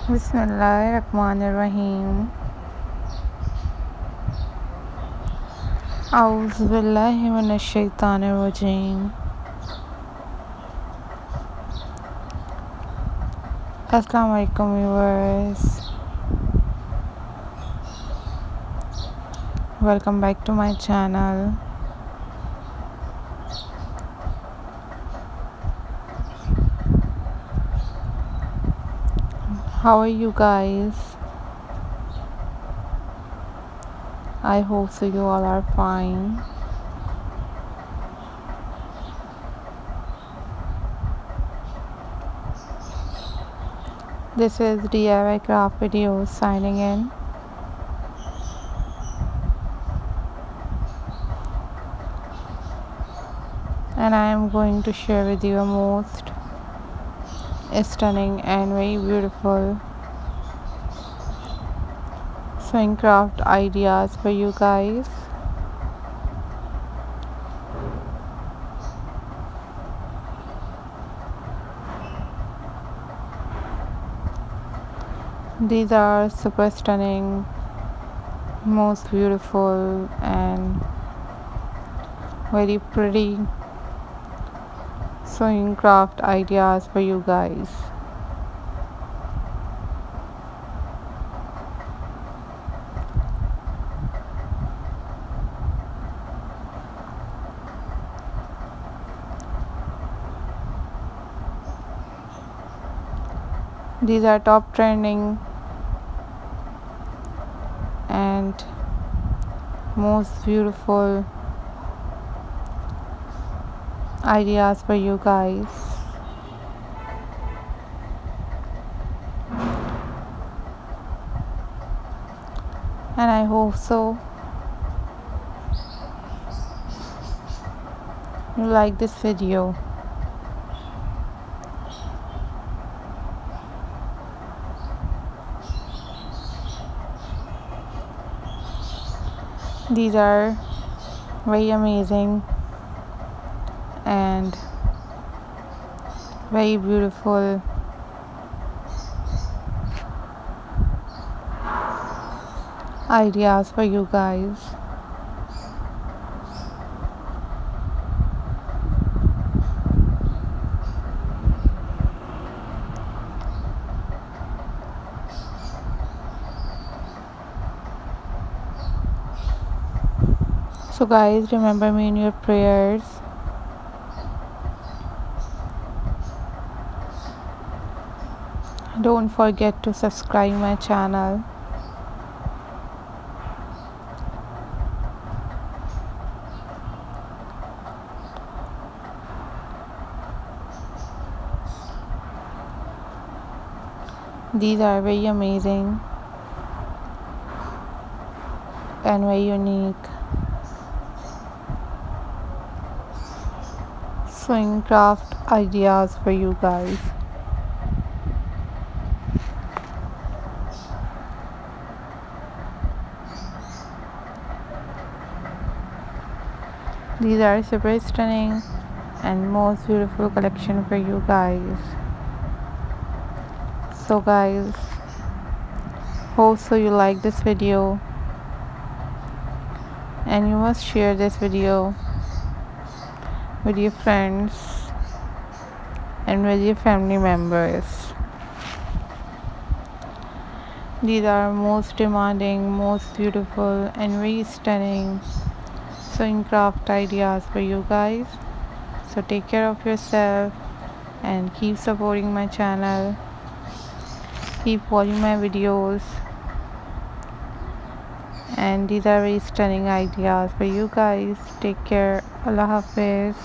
बिस्मिल्लाहिर्रहमानिर्रहीम। औज़ु बिल्लाहि मिनश्शैतानिर्रजीम। अस्सलाम वालेकुम viewers, welcome back to my channel. How are you guys? I hope so you all are fine. This is DIY Craft Videos signing in. And I am going to share with you a most stunning and very beautiful sewing craft ideas for you guys. These are super stunning, most beautiful and very pretty sewing craft ideas for you guys. These are top trending and most beautiful ideas for you guys. And I hope so you like this video. These are very amazing and very beautiful ideas for you guys. So guys, remember me in your prayers. Don't forget to subscribe my channel. These are very amazing and very unique sewing craft ideas for you guys. These are super stunning and most beautiful collection for you guys. So guys, hope so you like this video, and you must share this video with your friends and with your family members. These are most demanding, most beautiful and very stunning sewing craft ideas for you guys. So take care of yourself and keep supporting my channel. Keep watching my videos, and these are very stunning ideas for you guys. Take care. Allah Hafiz.